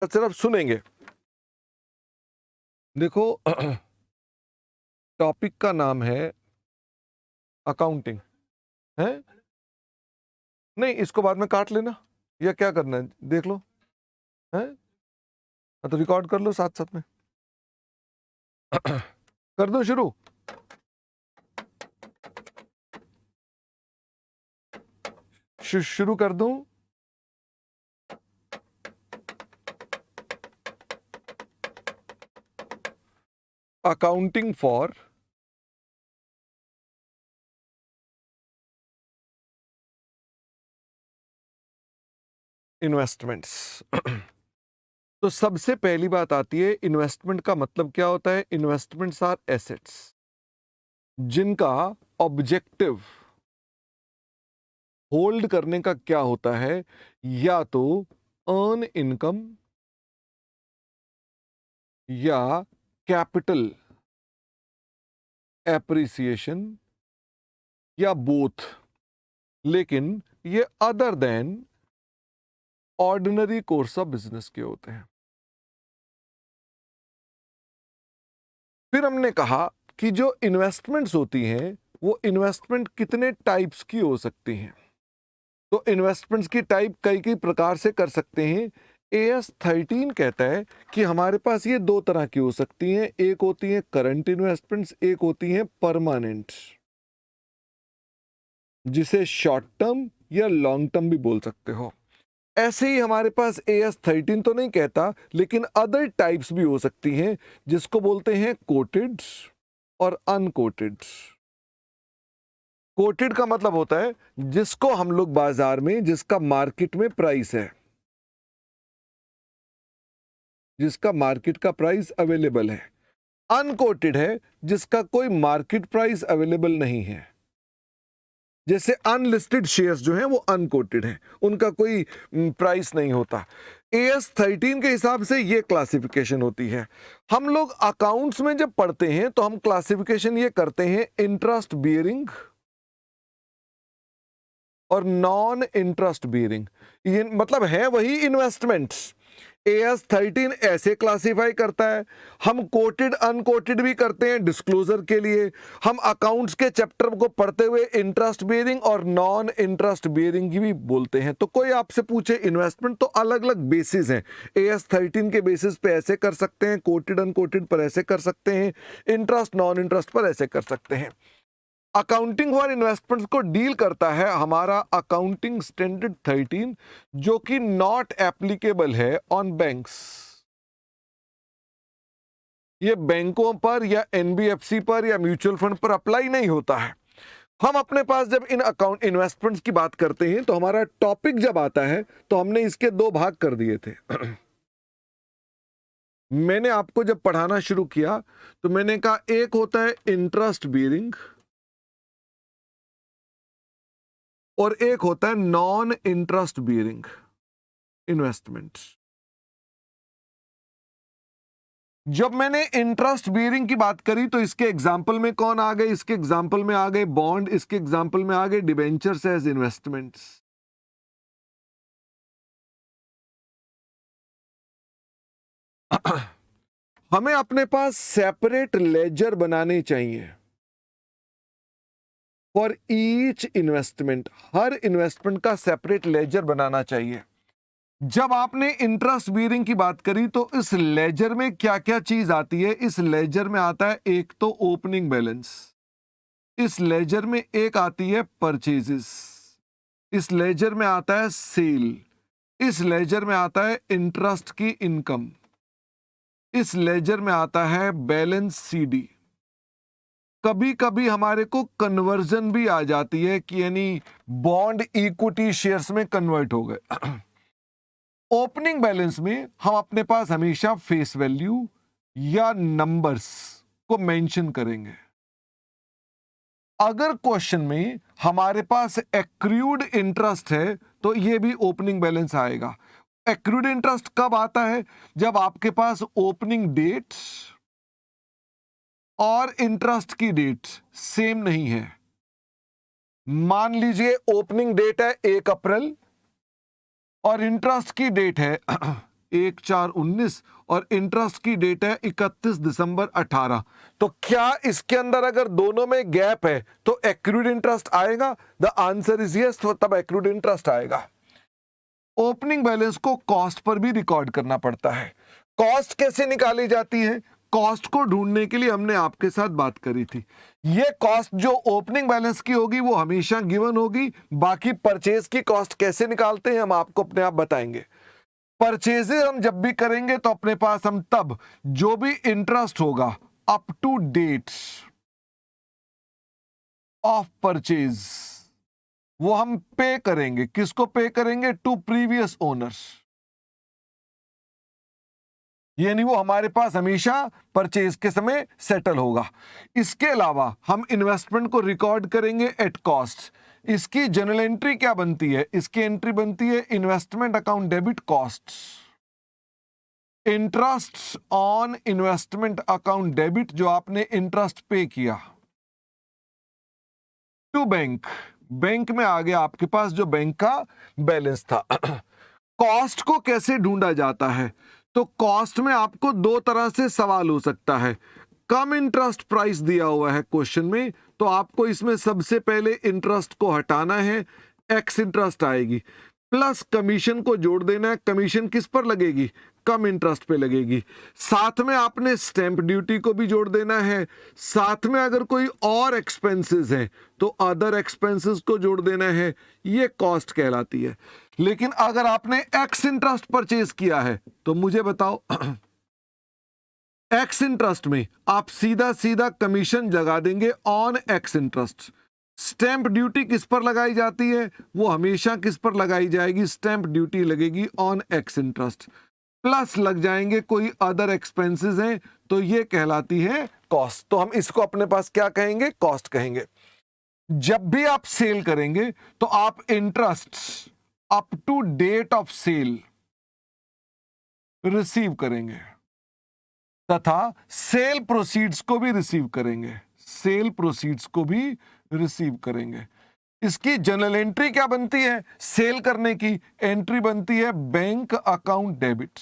सिर्फ सुनेंगे। देखो टॉपिक का नाम है अकाउंटिंग है। नहीं, इसको बाद में काट लेना या क्या करना है देख लो है। तो रिकॉर्ड कर लो साथ साथ में। कर दो शुरू। शुरू कर दूं। Accounting for investments. तो सबसे पहली बात आती है, इन्वेस्टमेंट का मतलब क्या होता है। इन्वेस्टमेंट्स आर एसेट्स जिनका ऑब्जेक्टिव होल्ड करने का क्या होता है, या तो अर्न इनकम या कैपिटल एप्रिसिएशन या बोथ, लेकिन ये other than ordinary course of business के होते हैं। फिर हमने कहा कि जो इन्वेस्टमेंट्स होती हैं वो इन्वेस्टमेंट कितने टाइप्स की हो सकती हैं। तो इन्वेस्टमेंट्स की टाइप कई कई प्रकार से कर सकते हैं। AS 13 कहता है कि हमारे पास ये दो तरह की हो सकती हैं, एक होती है करंट इन्वेस्टमेंट्स, एक होती हैं परमानेंट, जिसे शॉर्ट टर्म या लॉन्ग टर्म भी बोल सकते हो। ऐसे ही हमारे पास AS 13 तो नहीं कहता, लेकिन अदर टाइप्स भी हो सकती हैं, जिसको बोलते हैं कोटेड और अनकोटेड। कोटेड का मतलब होता है जिसको हम लोग बाजार में, जिसका मार्केट में प्राइस है, जिसका मार्केट का प्राइस अवेलेबल है। अनकोटेड है जिसका कोई मार्केट प्राइस अवेलेबल नहीं है। जैसे अनलिस्टेड शेयर्स जो हैं वो अनकोटेड हैं, उनका कोई प्राइस नहीं होता। AS 13 के हिसाब से ये क्लासिफिकेशन होती है। हम लोग अकाउंट्स में जब पढ़ते हैं तो हम क्लासिफिकेशन ये करते हैं इंटरेस्ट बियरिंग और नॉन इंटरेस्ट बियरिंग। ये मतलब है वही इन्वेस्टमेंट्स। AS 13 ऐसे क्लासिफाई करता है। हम कोटेड अनकोटेड भी करते हैं डिस्क्लोजर के लिए। हम अकाउंट्स के चैप्टर को पढ़ते हुए इंटरेस्ट बियरिंग और नॉन इंटरेस्ट बियरिंग की भी बोलते हैं। तो कोई आपसे पूछे इन्वेस्टमेंट, तो अलग अलग बेसिस हैं। AS 13 के बेसिस पे ऐसे कर सकते हैं, कोटेड अनकोटेड पर ऐसे कर सकते हैं, इंटरेस्ट नॉन इंटरेस्ट पर ऐसे कर सकते हैं। अकाउंटिंग फॉर इन्वेस्टमेंट्स को डील करता है हमारा अकाउंटिंग स्टैंडर्ड 13, जो कि नॉट एप्लीकेबल है ऑन बैंक्स। ये बैंकों पर या NBFC पर या म्यूचुअल फंड पर अप्लाई नहीं होता है। हम अपने पास जब इन अकाउंट इन्वेस्टमेंट्स की बात करते हैं तो हमारा टॉपिक जब आता है तो हमने इसके दो भाग कर दिए थे। मैंने आपको जब पढ़ाना शुरू किया तो मैंने कहा एक होता है इंटरेस्ट बियरिंग और एक होता है नॉन इंटरेस्ट बियरिंग इन्वेस्टमेंट। जब मैंने इंटरेस्ट बियरिंग की बात करी तो इसके एग्जाम्पल में कौन आ गए, इसके एग्जाम्पल में आ गए बॉन्ड, इसके एग्जाम्पल में आ गए डिबेंचर्स एज इन्वेस्टमेंट्स। हमें अपने पास सेपरेट लेजर बनाने चाहिए for each investment. Her investment का सेपरेट लेजर बनाना चाहिए। जब आपने इंटरेस्ट बियरिंग की बात करी तो इस लेजर में क्या क्या चीज आती है। इस लेजर में आता है एक तो ओपनिंग बैलेंस, इस लेजर में एक आती है परचेजेस, इस लेजर में आता है सेल, इस लेजर में आता है इंटरेस्ट की इनकम, इस लेजर में आता है बैलेंस CD। कभी कभी हमारे को कन्वर्जन भी आ जाती है कि यानी बॉन्ड इक्विटी शेयर्स में कन्वर्ट हो गए। ओपनिंग बैलेंस में हम अपने पास हमेशा फेस वैल्यू या नंबर्स को मेंशन करेंगे। अगर क्वेश्चन में हमारे पास एक्रूड इंटरेस्ट है तो ये भी ओपनिंग बैलेंस आएगा। एक्रूड इंटरेस्ट कब आता है, जब आपके पास ओपनिंग डेट और इंटरेस्ट की डेट सेम नहीं है। मान लीजिए ओपनिंग डेट है 1 अप्रैल और इंटरेस्ट की डेट है 1/4/19 और इंटरेस्ट की डेट है 31 दिसंबर 18। तो क्या इसके अंदर अगर दोनों में गैप है तो एक्रूड इंटरेस्ट आएगा? द आंसर इज यस, तो तब एक्रूड इंटरेस्ट आएगा। ओपनिंग बैलेंस को कॉस्ट पर भी रिकॉर्ड करना पड़ता है। कॉस्ट कैसे निकाली जाती है? कॉस्ट को ढूंढने के लिए हमने आपके साथ बात करी थी। ये कॉस्ट जो ओपनिंग बैलेंस की होगी वो हमेशा गिवन होगी। बाकी परचेज की कॉस्ट कैसे निकालते हैं हम आपको अपने आप बताएंगे। परचेजेस हम जब भी करेंगे तो अपने पास हम तब जो भी इंटरेस्ट होगा up to date of purchase वो हम पे करेंगे। किसको पे करेंगे? To previous owners. यानी वो हमारे पास हमेशा परचेज के समय सेटल होगा। इसके अलावा हम इन्वेस्टमेंट को रिकॉर्ड करेंगे एट कॉस्ट। इसकी जनरल एंट्री क्या बनती है? इसकी एंट्री बनती है investment account debit cost. Interest on investment account debit, जो आपने इंटरेस्ट पे किया टू बैंक, बैंक में आ गया आपके पास जो बैंक का बैलेंस था। कॉस्ट को कैसे ढूंढा जाता है? तो कॉस्ट में आपको दो तरह से सवाल हो सकता है। कम इंटरेस्ट प्राइस दिया हुआ है क्वेश्चन में, तो आपको इसमें सबसे पहले इंटरेस्ट को हटाना है, एक्स इंटरेस्ट आएगी, प्लस कमीशन को जोड़ देना है। कमीशन किस पर लगेगी? कम इंटरेस्ट पे लगेगी। साथ में आपने स्टैंप ड्यूटी को भी जोड़ देना है। साथ में अगर कोई और एक्सपेंसेस है तो अदर एक्सपेंसेस को जोड़ देना है। ये कॉस्ट कहलाती है। लेकिन अगर आपने एक्स इंटरेस्ट परचेज किया है तो मुझे बताओ, एक्स इंटरेस्ट में आप सीधा सीधा कमीशन लगा देंगे on x interest. Stamp duty किस पर लगाई जाती है? वो हमेशा किस पर लगाई जाएगी? स्टैंप ड्यूटी लगेगी ऑन एक्स इंटरेस्ट, प्लस लग जाएंगे कोई अदर एक्सपेंसेस हैं, तो ये कहलाती है कॉस्ट। तो हम इसको अपने पास क्या कहेंगे? कॉस्ट कहेंगे। जब भी आप सेल करेंगे तो आप interest up to date of sale receive करेंगे तथा सेल प्रोसीड्स को भी रिसीव करेंगे। सेल प्रोसीड्स को भी रिसीव करेंगे। इसकी जनरल एंट्री क्या बनती है? सेल करने की एंट्री बनती है bank account debit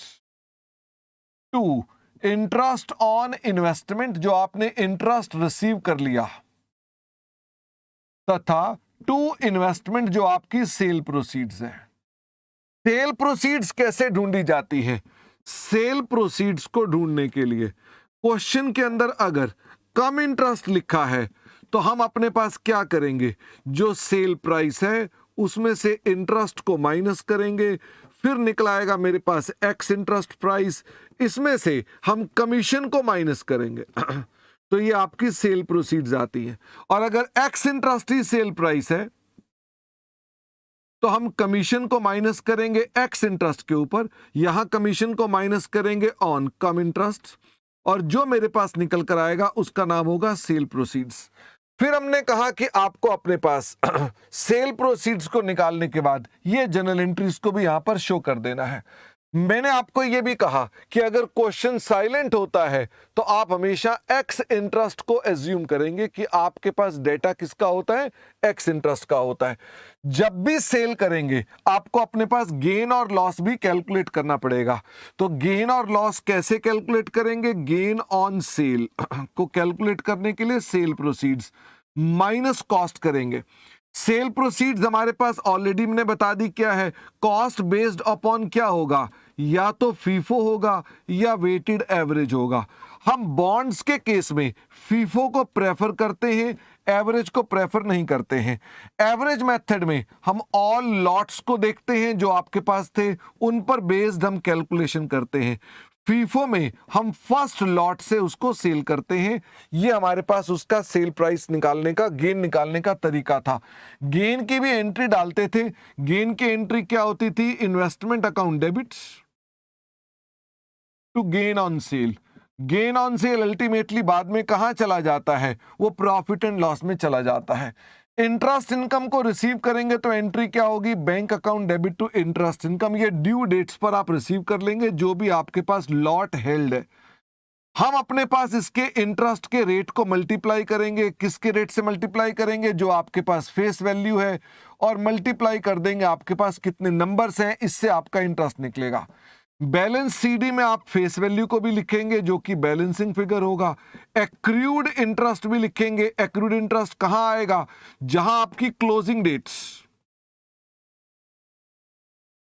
to interest on investment, जो आपने इंटरेस्ट रिसीव कर लिया, तथा टू इन्वेस्टमेंट जो आपकी सेल प्रोसीड्स है। सेल प्रोसीड्स कैसे ढूंढी जाती है? सेल प्रोसीड्स को ढूंढने के लिए क्वेश्चन के अंदर अगर कम इंटरेस्ट लिखा है तो हम अपने पास क्या करेंगे? जो सेल प्राइस है उसमें से इंटरेस्ट को माइनस करेंगे, फिर निकल आएगा मेरे पास एक्स इंटरेस्ट प्राइस, इसमें से हम कमीशन को माइनस करेंगे। तो ये आपकी सेल प्रोसीड्स आती है। और अगर एक्स इंटरेस्ट ही सेल प्राइस है तो हम कमीशन को माइनस करेंगे एक्स इंटरेस्ट के ऊपर, यहां कमीशन को माइनस करेंगे ऑन कम इंटरेस्ट, और जो मेरे पास निकल कर आएगा उसका नाम होगा सेल प्रोसीड्स। फिर हमने कहा कि आपको अपने पास सेल प्रोसीड्स को निकालने के बाद ये जनरल एंट्रीज को भी यहां पर शो कर देना है। मैंने आपको यह भी कहा कि अगर क्वेश्चन साइलेंट होता है तो आप हमेशा एक्स इंटरेस्ट को एज्यूम करेंगे कि आपके पास डेटा किसका होता है? एक्स इंटरेस्ट का होता है। जब भी सेल करेंगे आपको अपने पास गेन और लॉस भी कैलकुलेट करना पड़ेगा। तो गेन और लॉस कैसे कैलकुलेट करेंगे? गेन ऑन सेल को कैलकुलेट करने के लिए सेल प्रोसीड्स माइनस कॉस्ट करेंगे। सेल प्रोसीड्स हमारे पास ऑलरेडी मैंने बता दी क्या है। कॉस्ट बेस्ड अपॉन क्या होगा? या तो फीफो होगा या वेटेड एवरेज होगा। हम बॉन्ड्स के केस में फीफो को प्रेफर करते हैं, एवरेज को प्रेफर नहीं करते हैं। एवरेज मेथड में हम ऑल लॉट्स को देखते हैं जो आपके पास थे, उन पर बेस्ड हम कैलकुलेशन करते हैं। फीफो में हम फर्स्ट लॉट से उसको सेल करते हैं। ये हमारे पास उसका सेल प्राइस निकालने का, गेन निकालने का तरीका था। गेन की भी एंट्री डालते थे। गेन की एंट्री क्या होती थी? Investment account debit to gain on sale. Gain on sale ultimately बाद में कहां चला जाता है? वो प्रॉफिट एंड लॉस में चला जाता है। इंटरेस्ट इनकम को रिसीव करेंगे तो एंट्री क्या होगी? Bank account debit to interest income. ये ड्यू डेट्स पर आप रिसीव कर लेंगे जो भी आपके पास लॉट हेल्ड है। हम अपने पास इसके इंटरेस्ट के रेट को मल्टीप्लाई करेंगे। किसके रेट से मल्टीप्लाई करेंगे? जो आपके पास फेस वैल्यू है, और मल्टीप्लाई कर देंगे आपके पास कितने नंबर्स हैं, इससे आपका इंटरेस्ट निकलेगा। बैलेंस सीडी में आप फेस वैल्यू को भी लिखेंगे जो कि बैलेंसिंग फिगर होगा। एक्रूड इंटरेस्ट भी लिखेंगे। एक्रूड इंटरेस्ट कहां आएगा? जहां आपकी closing dates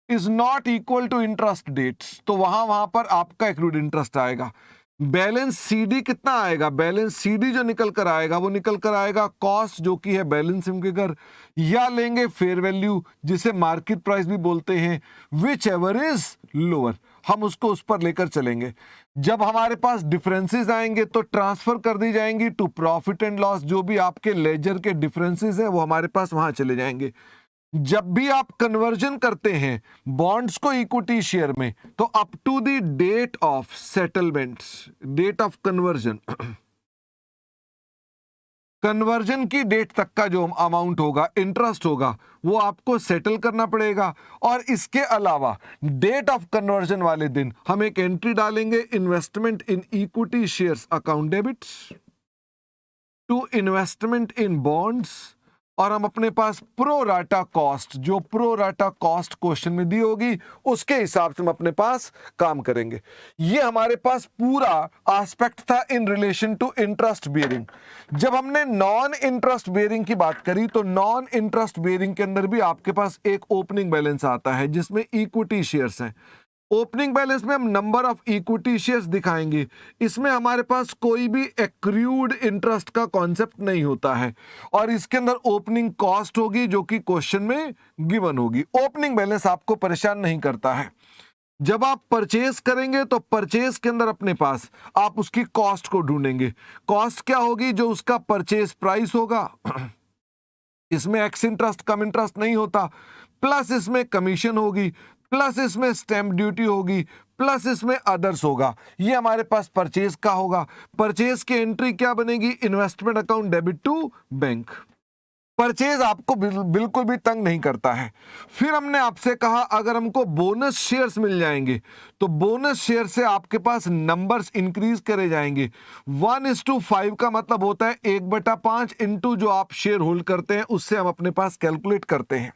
is not equal to interest dates, तो वहां पर आपका एक्रूड इंटरेस्ट आएगा। बैलेंस सीडी कितना आएगा? बैलेंस सीडी जो निकल कर आएगा वो निकल कर आएगा कॉस्ट जो कि है बैलेंसिंग फिगर, या लेंगे फेयर वैल्यू जिसे मार्केट प्राइस भी बोलते हैं, विच एवर इज लोअर, हम उसको उस पर लेकर चलेंगे। जब हमारे पास डिफरेंसेस आएंगे तो ट्रांसफर कर दी जाएंगी टू प्रॉफिट एंड लॉस, जो भी आपके लेजर के डिफरेंसेस है वो हमारे पास वहां चले जाएंगे। जब भी आप कन्वर्जन करते हैं बॉन्ड्स को इक्विटी शेयर में, तो up to the date of settlement, date of conversion, conversion की डेट तक का जो अमाउंट होगा, इंटरेस्ट होगा, वो आपको सेटल करना पड़ेगा। और इसके अलावा डेट ऑफ कन्वर्जन वाले दिन हम एक एंट्री डालेंगे, investment in equity shares account debits to investment in bonds, और हम अपने पास प्रो राटा कॉस्ट, जो प्रो राटा कॉस्ट क्वेश्चन में दी होगी उसके हिसाब से हम अपने पास काम करेंगे। ये हमारे पास पूरा एस्पेक्ट था in relation to interest bearing. जब हमने नॉन इंटरेस्ट बेयरिंग की बात करी तो नॉन इंटरेस्ट बेयरिंग के अंदर भी आपके पास एक ओपनिंग बैलेंस आता है जिसमें इक्विटी शेयर्स हैं। ओपनिंग बैलेंस में हम नंबर ऑफ इक्विटी शेयर्स दिखाएंगे। इसमें हमारे पास कोई भी एक्रूड इंटरेस्ट का कॉन्सेप्ट नहीं होता है, और इसके अंदर ओपनिंग कॉस्ट होगी जो कि क्वेश्चन में गिवन होगी। ओपनिंग बैलेंस आपको परेशान नहीं करता है। जब आप परचेज करेंगे तो परचेज के अंदर अपने पास आप उसकी कॉस्ट को ढूंढेंगे। कॉस्ट क्या होगी? जो उसका परचेज प्राइस होगा, इसमें एक्स इंटरेस्ट कम इंटरेस्ट नहीं होता, प्लस इसमें कमीशन होगी, प्लस इसमें स्टैंप ड्यूटी होगी, प्लस इसमें अदर्स होगा। ये हमारे पास परचेज का होगा। परचेज की एंट्री क्या बनेगी? Investment account debit to bank. Purchase आपको बिल्कुल भी तंग नहीं करता है। फिर हमने आपसे कहा अगर हमको बोनस शेयर्स मिल जाएंगे तो बोनस शेयर से आपके पास नंबर्स इंक्रीज करे जाएंगे। 1:5 का मतलब होता है 1/5 इंटू जो आप शेयर होल्ड करते हैं उससे हम अपने पास कैलकुलेट करते हैं।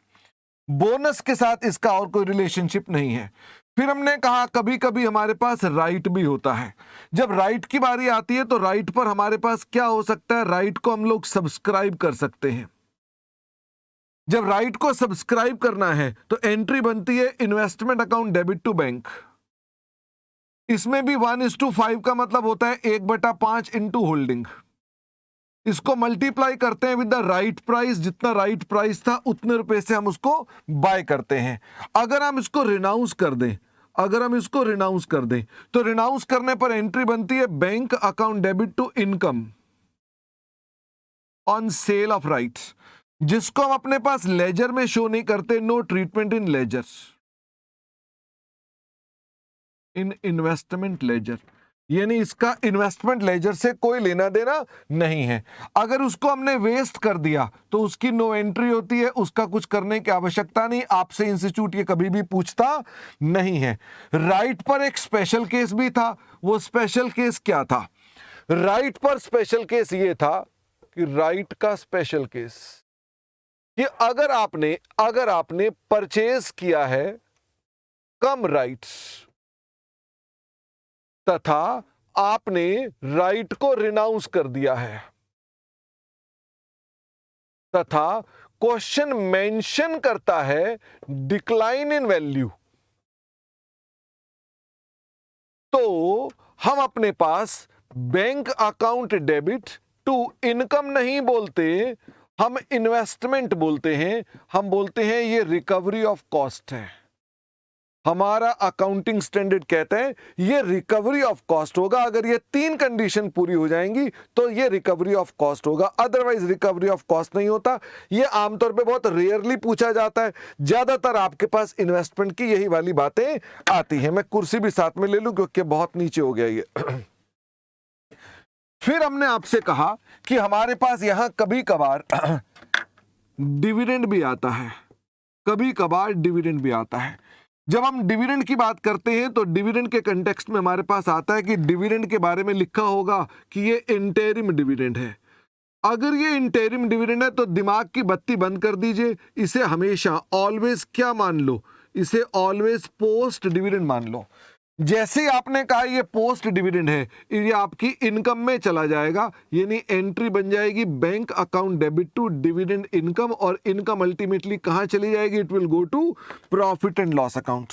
बोनस के साथ इसका और कोई रिलेशनशिप नहीं है। फिर हमने कहा कभी कभी हमारे पास राइट भी होता है। जब राइट की बारी आती है तो राइट पर हमारे पास क्या हो सकता है? राइट को हम लोग सब्सक्राइब कर सकते हैं। जब राइट को सब्सक्राइब करना है तो एंट्री बनती है investment account debit to bank. इसमें भी 1:5 का मतलब होता है 1/5 इंटू होल्डिंग। इसको मल्टीप्लाई करते हैं विद द राइट प्राइस, जितना राइट प्राइस था उतने रुपए से हम उसको बाय करते हैं। अगर हम इसको रिनाउंस कर दें, तो रिनाउंस करने पर एंट्री बनती है bank account debit to income on sale of rights, जिसको हम अपने पास लेजर में शो नहीं करते। No treatment in ledger, in investment ledger, यानी इसका इन्वेस्टमेंट लेजर से कोई लेना देना नहीं है। अगर उसको हमने वेस्ट कर दिया तो उसकी नो एंट्री होती है, उसका कुछ करने की आवश्यकता नहीं। आपसे इंस्टीट्यूट ये कभी भी पूछता नहीं है। राइट पर एक स्पेशल केस भी था। वो स्पेशल केस क्या था? राइट पर स्पेशल केस ये था कि राइट का स्पेशल केस कि अगर आपने परचेज किया है कम राइट्स तथा आपने राइट को रिनाउंस कर दिया है तथा क्वेश्चन मेंशन करता है डिक्लाइन इन वैल्यू, तो हम अपने पास bank account debit to income नहीं बोलते, हम इन्वेस्टमेंट बोलते हैं। हम बोलते हैं ये रिकवरी ऑफ कॉस्ट है। हमारा अकाउंटिंग स्टैंडर्ड कहता है ये रिकवरी ऑफ कॉस्ट होगा। अगर ये 3 कंडीशन पूरी हो जाएंगी तो ये रिकवरी ऑफ कॉस्ट होगा, अदरवाइज रिकवरी ऑफ कॉस्ट नहीं होता। ये आमतौर पे बहुत रेयरली पूछा जाता है। ज्यादातर आपके पास इन्वेस्टमेंट की यही वाली बातें आती हैं। मैं कुर्सी भी साथ में ले लूं क्योंकि बहुत नीचे हो गया ये। फिर हमने आपसे कहा कि हमारे पास यहां कभी कभार डिविडेंड भी आता है, कभी कभार डिविडेंड भी आता है। जब हम डिविडेंड की बात करते हैं तो डिविडेंड के कंटेक्स्ट में हमारे पास आता है कि डिविडेंड के बारे में लिखा होगा कि ये इंटरिम डिविडेंड है। अगर ये इंटरिम डिविडेंड है तो दिमाग की बत्ती बंद कर दीजिए, इसे हमेशा ऑलवेज क्या मान लो? इसे ऑलवेज पोस्ट डिविडेंड मान लो। जैसे ही आपने कहा ये पोस्ट डिविडेंड है, ये आपकी इनकम में चला जाएगा, यानी एंट्री बन जाएगी bank account debit to dividend income, और इनकम अल्टीमेटली कहां चली जाएगी? It will go to profit and loss account.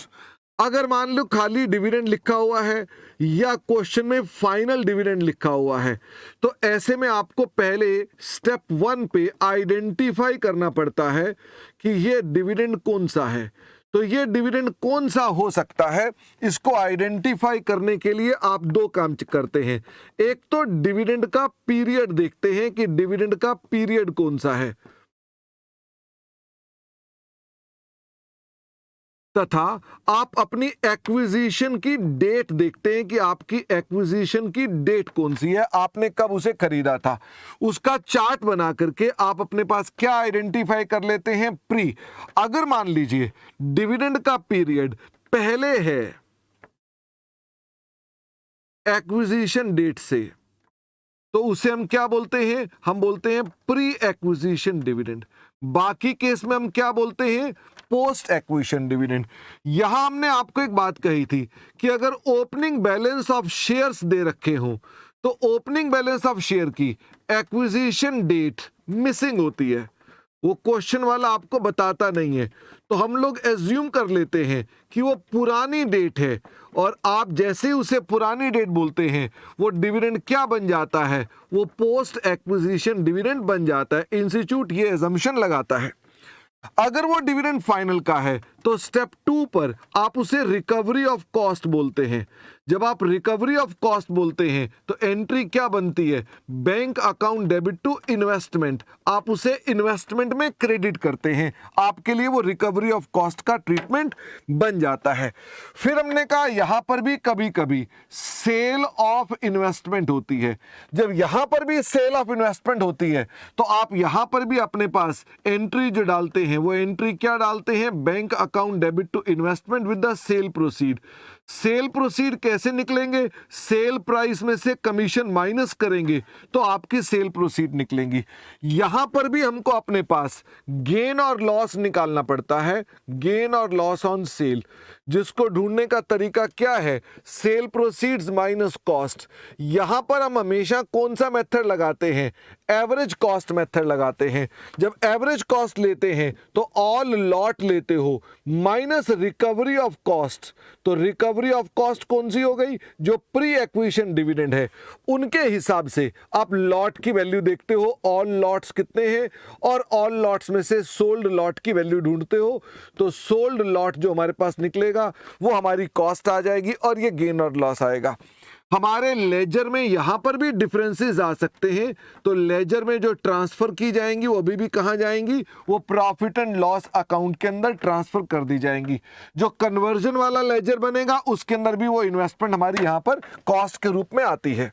अगर मान लो खाली डिविडेंड लिखा हुआ है या क्वेश्चन में फाइनल डिविडेंड लिखा हुआ है, तो ऐसे में आपको पहले स्टेप 1 पे आइडेंटिफाई करना पड़ता है कि ये डिविडेंड कौन सा है। तो ये डिविडेंड कौन सा हो सकता है, इसको आइडेंटिफाई करने के लिए आप दो काम करते हैं। एक तो डिविडेंड का पीरियड देखते हैं कि डिविडेंड का पीरियड कौन सा है, तथा आप अपनी एक्विजिशन की डेट देखते हैं कि आपकी एक्विजिशन की डेट कौन सी है, आपने कब उसे खरीदा था। उसका चार्ट बना करके आप अपने पास क्या आइडेंटिफाई कर लेते हैं? प्री। अगर मान लीजिए डिविडेंड का पीरियड पहले है एक्विजिशन डेट से, तो उसे हम क्या बोलते हैं? हम बोलते हैं प्री एक्विजिशन डिविडेंड। बाकी केस में हम क्या बोलते हैं? Post acquisition dividend. यहां हमने आपको एक बात कही थी कि अगर ओपनिंग बैलेंस ऑफ शेयर्स दे रखे हों, तो ओपनिंग बैलेंस ऑफ शेयर की एक्विजिशन डेट मिसिंग होती है, वो क्वेश्चन वाला आपको बताता नहीं है, तो हम लोग एज्यूम कर लेते हैं कि वो पुरानी डेट है, और आप जैसे ही उसे पुरानी डेट बोलते हैं वो डिविडेंड क्या बन जाता है? वो पोस्ट एक्विजिशन डिविडेंड बन जाता है। इंस्टीट्यूट ये एजम्पशन लगाता है। अगर वो डिविडेंड फाइनल का है तो स्टेप 2 पर आप उसे रिकवरी ऑफ कॉस्ट बोलते हैं। जब आप रिकवरी ऑफ कॉस्ट बोलते हैं तो एंट्री क्या बनती है? Bank account debit to investment. आप उसे इन्वेस्टमेंट में क्रेडिट करते हैं, आपके लिए वो रिकवरी ऑफ कॉस्ट का ट्रीटमेंट बन जाता है। फिर हमने कहा यहां पर भी कभी कभी सेल ऑफ इन्वेस्टमेंट होती है। जब यहां पर भी सेल ऑफ इन्वेस्टमेंट होती है तो आप यहां पर भी अपने पास एंट्री जो डालते हैं वो एंट्री क्या डालते हैं? Bank account debit to investment with the sale proceed. Sale proceed कैसे निकलेंगे? सेल प्राइस में से कमीशन माइनस करेंगे तो आपकी सेल प्रोसीड निकलेंगी। यहां पर भी हमको अपने पास गेन और लॉस निकालना पड़ता है, गेन और लॉस ऑन सेल, जिसको ढूंढने का तरीका क्या है? Sale proceeds minus cost. यहां पर हम हमेशा कौन सा मेथड लगाते हैं? एवरेज कॉस्ट मेथड लगाते हैं। जब एवरेज कॉस्ट लेते हैं तो ऑल लॉट लेते हो माइनस रिकवरी ऑफ कॉस्ट। तो रिकवरी ऑफ कॉस्ट कौन सी हो गई? जो प्री एक्विजिशन डिविडेंड है उनके हिसाब से आप लॉट की वैल्यू देखते हो, ऑल लॉट्स कितने हैं, और ऑल लॉट्स में से सोल्ड लॉट की वैल्यू ढूंढते हो। तो सोल्ड लॉट जो हमारे पास निकलेगा वो हमारी कॉस्ट आ जाएगी और ये गेन और लॉस आएगा। हमारे लेजर में यहां पर भी डिफरेंसेस आ सकते हैं। तो लेजर में जो ट्रांसफर की जाएंगी वो अभी भी कहां जाएंगी? वो प्रॉफिट एंड लॉस अकाउंट के अंदर ट्रांसफर कर दी जाएंगी। जो कन्वर्जन वाला लेजर बनेगा उसके अंदर भी वो इन्वेस्टमेंट हमारी यहां पर कॉस्ट के रूप में आती है।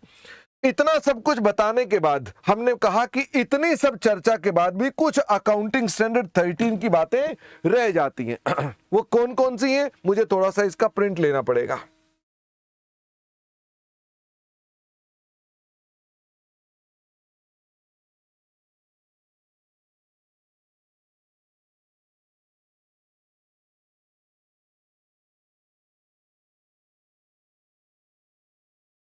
इतना सब कुछ बताने के बाद हमने कहा कि इतनी सब चर्चा के बाद भी कुछ अकाउंटिंग स्टैंडर्ड 13 की बातें रह जाती हैं। वो कौन कौन सी हैं? मुझे थोड़ा सा इसका प्रिंट लेना पड़ेगा।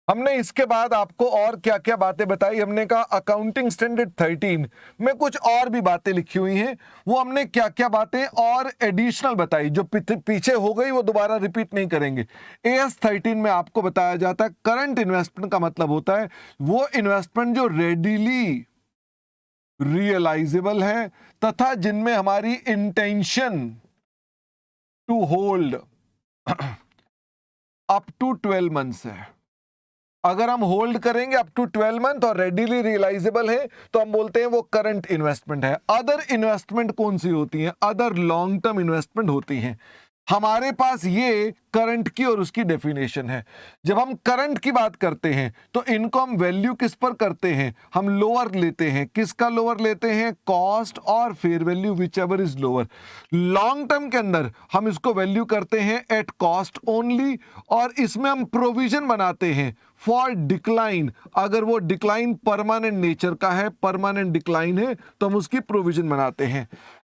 हमने इसके बाद आपको और क्या क्या बातें बताई। हमने कहा अकाउंटिंग स्टैंडर्ड 13 में कुछ और भी बातें लिखी हुई हैं, वो हमने क्या क्या बातें और एडिशनल बताई, जो पीछे हो गई वो दोबारा रिपीट नहीं करेंगे। AS 13 में आपको बताया जाता है करंट इन्वेस्टमेंट का मतलब होता है वो इन्वेस्टमेंट जो रेडिली रियलाइजेबल है तथा जिनमें हमारी intention to hold up to 12 months है। अगर हम होल्ड करेंगे अप टू 12 मंथ और रेडीली रियलाइजेबल है तो हम बोलते हैं वो करंट इन्वेस्टमेंट है। अदर इन्वेस्टमेंट कौन सी होती हैं? अदर लॉन्ग टर्म इन्वेस्टमेंट होती हैं। हमारे पास ये करंट की और उसकी डेफिनेशन है। जब हम करंट की बात करते हैं तो इनको हम वैल्यू किस पर करते हैं? हम लोअर लेते हैं। किसका लोअर लेते हैं? कॉस्ट और fair value, whichever is lower. Long term के अंदर हम इसको वैल्यू करते हैं एट कॉस्ट ओनली, और इसमें हम प्रोविजन बनाते हैं फॉर डिक्लाइन। अगर वो डिक्लाइन परमानेंट नेचर का है, परमानेंट डिक्लाइन है, तो हम उसकी प्रोविजन बनाते हैं।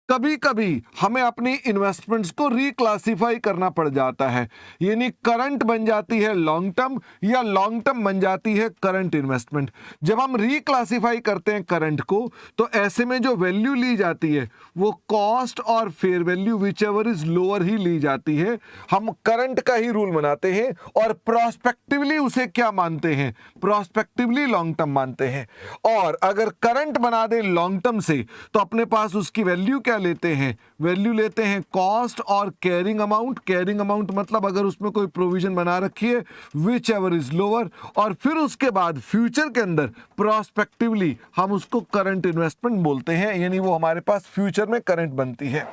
कभी कभी हमें अपनी इन्वेस्टमेंट्स को रिक्लासिफाई करना पड़ जाता है, यानी करंट बन जाती है लॉन्ग टर्म या लॉन्ग टर्म बन जाती है करंट इन्वेस्टमेंट। जब हम रिक्लासिफाई करते हैं करंट को, तो ऐसे में जो वैल्यू ली जाती है वो कॉस्ट और fair value whichever is lower ही ली जाती है। हम करंट का ही रूल बनाते हैं और प्रोस्पेक्टिवली उसे क्या मानते हैं, प्रोस्पेक्टिवली लॉन्ग टर्म मानते हैं। और अगर करंट बना दे लॉन्ग टर्म से, तो अपने पास उसकी वैल्यू क्या लेते हैं, वैल्यू लेते हैं कॉस्ट और कैरिंग अमाउंट। कैरिंग अमाउंट मतलब अगर उसमें कोई प्रोविजन बना रखी है विच एवर इज लोअर, और फिर उसके बाद फ्यूचर के अंदर प्रोस्पेक्टिवली हम उसको करंट इन्वेस्टमेंट बोलते हैं, यानी वो हमारे पास फ्यूचर में करंट बनती है।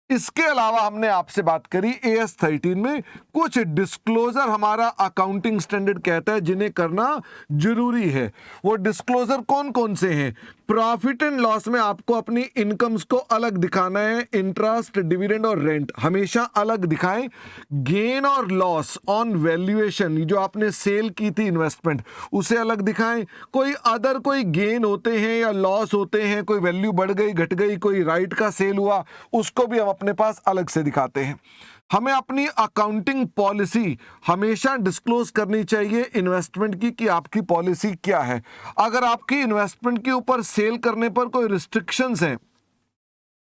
इसके अलावा हमने आपसे बात करी AS 13 में कुछ डिस्क्लोजर हमारा अकाउंटिंग स्टैंडर्ड कहता है जिन्हें करना जरूरी है। वो डिस्क्लोजर कौन कौन से हैं? प्रॉफिट एंड लॉस में आपको अपनी इनकम्स को अलग दिखाना है, इंटरेस्ट, डिविडेंड और रेंट हमेशा अलग दिखाएं। गेन और लॉस ऑन वैल्यूएशन, जो आपने सेल की थी इन्वेस्टमेंट, उसे अलग दिखाएं। कोई गेन होते हैं या लॉस होते हैं, कोई वैल्यू बढ़ गई घट गई, कोई राइट का सेल हुआ, उसको भी हम अपने पास अलग से दिखाते हैं। हमें अपनी अकाउंटिंग पॉलिसी हमेशा डिस्क्लोज करनी चाहिए इन्वेस्टमेंट की, कि आपकी पॉलिसी क्या है। अगर आपकी इन्वेस्टमेंट के ऊपर सेल करने पर कोई रिस्ट्रिक्शंस हैं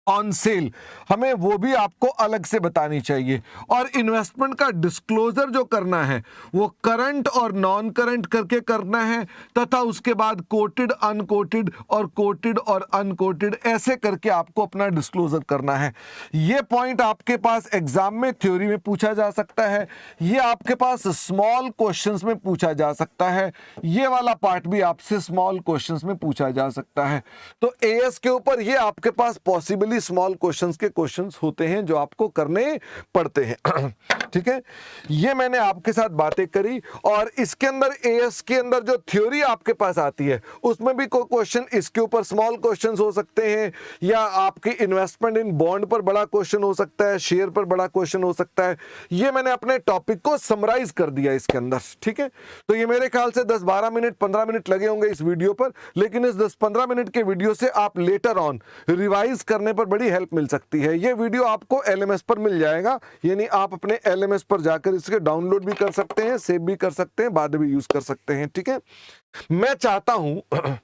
ऑन सेल, हमें वो भी आपको अलग से बतानी चाहिए। और इन्वेस्टमेंट का डिस्क्लोजर जो करना है वो करंट और नॉन करंट करके करना है, तथा उसके बाद कोटेड, अनकोटेड और कोटेड और अनकोटेड ऐसे करके आपको अपना डिस्क्लोजर करना है। ये पॉइंट आपके पास एग्जाम में थ्योरी में पूछा जा सकता है, ये आपके पास स्मॉल क्वेश्चंस में पूछा जा सकता है, ये वाला पार्ट भी आपसे स्मॉल क्वेश्चंस में पूछा जा सकता है। तो एएस के ऊपर ये आपके पास पॉसिबली स्मॉल क्वेश्चंस के क्वेश्चंस होते हैं जो आपको करने पड़ते हैं। ठीक है, ये मैंने आपके साथ बातें करी। और इसके अंदर एएस के अंदर जो थ्योरी आपके पास आती है उसमें भी कोई क्वेश्चन इसके ऊपर स्मॉल क्वेश्चंस हो सकते हैं, या आपकी इन्वेस्टमेंट इन बॉन्ड पर बड़ा क्वेश्चन हो सकता है, शेयर पर बड़ा क्वेश्चन हो सकता है। ये मैंने अपने टॉपिक को समराइज कर दिया इसके अंदर। ठीक है, तो ये मेरे ख्याल से 10-12 मिनट 15 मिनट लगे होंगे इस वीडियो पर, लेकिन इस 10-15 मिनट के वीडियो से आप लेटर ऑन रिवाइज करने पर बड़ी हेल्प मिल सकती है। ये वीडियो आपको LMS पर मिल जाएगा, यानी आप अपने LMS पर जाकर इसके डाउनलोड भी कर सकते हैं, सेव भी कर सकते हैं, बाद में यूज कर सकते हैं। ठीक है, मैं चाहता हूं